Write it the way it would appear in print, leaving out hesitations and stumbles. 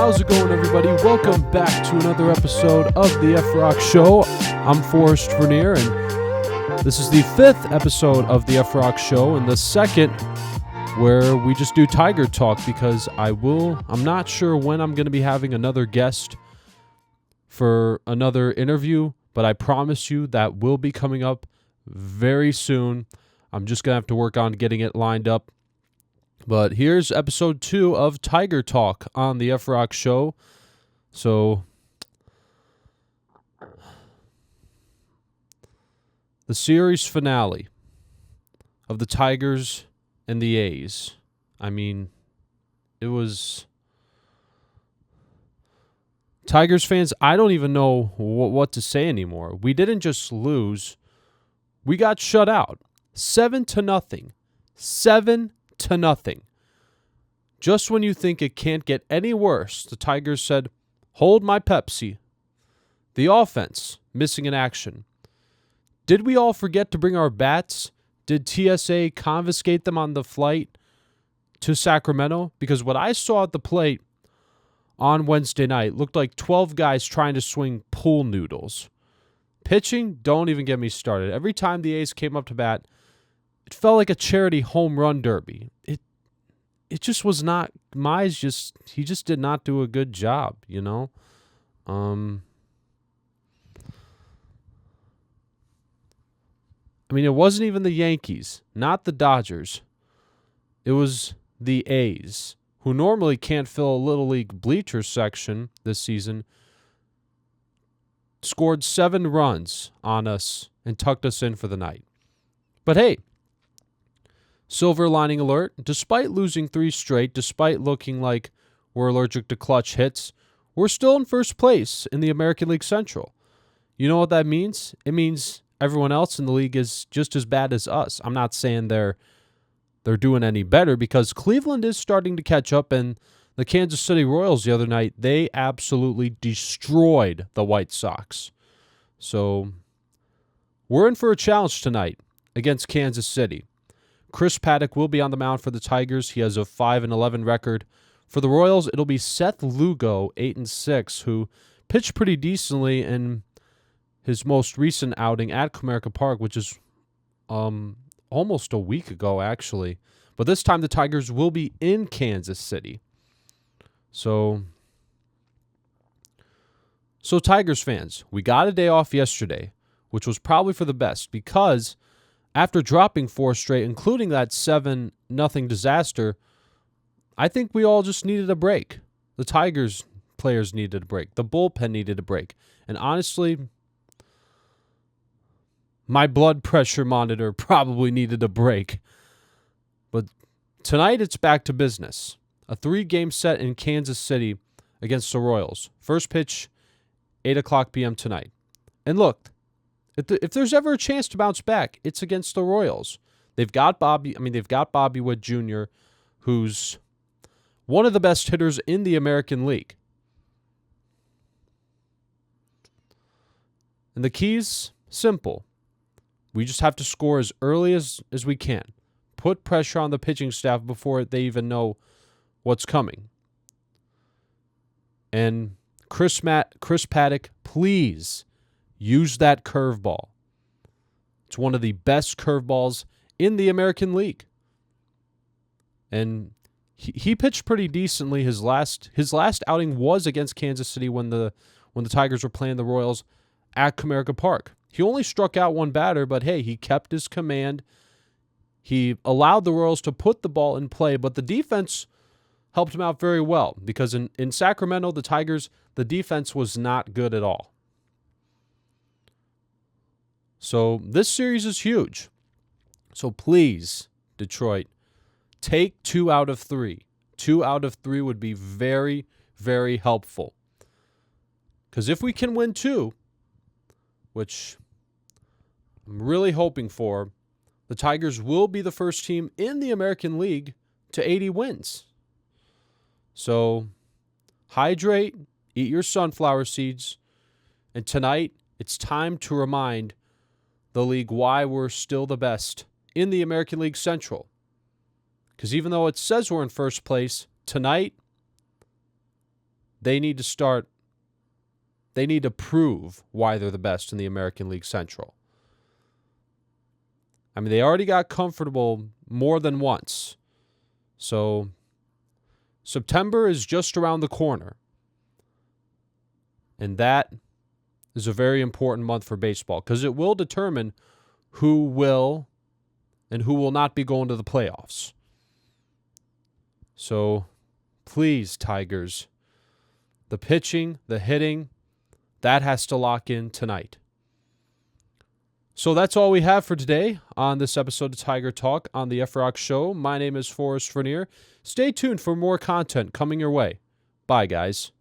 How's it going, everybody? Welcome back to another episode of the F-Rock Show. I'm Forrest Vernier, and this is the 5th episode of the F-Rock Show, and the second where we just do Tiger Talk, because I'm not sure when I'm going to be having another guest for another interview, but I promise you that will be coming up very soon. I'm just going to have to work on getting it lined up. But here's episode 2 of Tiger Talk on the F-Rock Show. So, the series finale of the Tigers and the A's. I mean, it was... Tigers fans, I don't even know what to say anymore. We didn't just lose. We got shut out. 7-0. 7-0. Just when you think it can't get any worse, the Tigers said, "Hold my Pepsi." The offense, missing in action. Did we all forget to bring our bats? Did TSA confiscate them on the flight to Sacramento? Because what I saw at the plate on Wednesday night looked like 12 guys trying to swing pool noodles. Pitching, don't even get me started. Every time the A's came up to bat, it felt like a charity home run derby. It just was not. He just did not do a good job, you know? I mean, it wasn't even the Yankees, not the Dodgers. It was the A's, who normally can't fill a Little League bleacher section this season, scored 7 runs on us and tucked us in for the night. But hey, silver lining alert, despite losing 3 straight, despite looking like we're allergic to clutch hits, we're still in first place in the American League Central. You know what that means? It means everyone else in the league is just as bad as us. I'm not saying they're doing any better, because Cleveland is starting to catch up, and the Kansas City Royals the other night, they absolutely destroyed the White Sox. So we're in for a challenge tonight against Kansas City. Chris Paddack will be on the mound for the Tigers. He has a 5-11 record. For the Royals, it'll be Seth Lugo, 8-6, who pitched pretty decently in his most recent outing at Comerica Park, which is almost a week ago, actually. But this time the Tigers will be in Kansas City. So Tigers fans, we got a day off yesterday, which was probably for the best, because after dropping 4 straight, including that 7-0 disaster, I think we all just needed a break. The Tigers players needed a break. The bullpen needed a break. And honestly, my blood pressure monitor probably needed a break. But tonight it's back to business. A 3-game set in Kansas City against the Royals. First pitch, 8 o'clock p.m. tonight. And look, if there's ever a chance to bounce back, it's against the Royals. They've got Bobby Witt Jr., who's one of the best hitters in the American League. And the key's simple. We just have to score as early as we can. Put pressure on the pitching staff before they even know what's coming. And Chris Paddack, please use that curveball. It's one of the best curveballs in the American League. And he pitched pretty decently. His last outing was against Kansas City when the Tigers were playing the Royals at Comerica Park. He only struck out 1 batter, but hey, he kept his command. He allowed the Royals to put the ball in play, but the defense helped him out very well, because in Sacramento, the Tigers, the defense was not good at all. So this series is huge. So please, Detroit, take 2 out of 3. 2 out of 3 would be very, very helpful. Because if we can win 2, which I'm really hoping for, the Tigers will be the first team in the American League to 80 wins. So hydrate, eat your sunflower seeds, and tonight it's time to remind the league why we're still the best in the American League Central. Because even though it says we're in first place, tonight they need to prove why they're the best in the American League Central. I mean, they already got comfortable more than once. So September is just around the corner. And that is a very important month for baseball because it will determine who will and who will not be going to the playoffs. So please, Tigers, the pitching, the hitting, that has to lock in tonight. So that's all we have for today on this episode of Tiger Talk on the F-Rock Show. My name is Forrest Vernier. Stay tuned for more content coming your way. Bye, guys.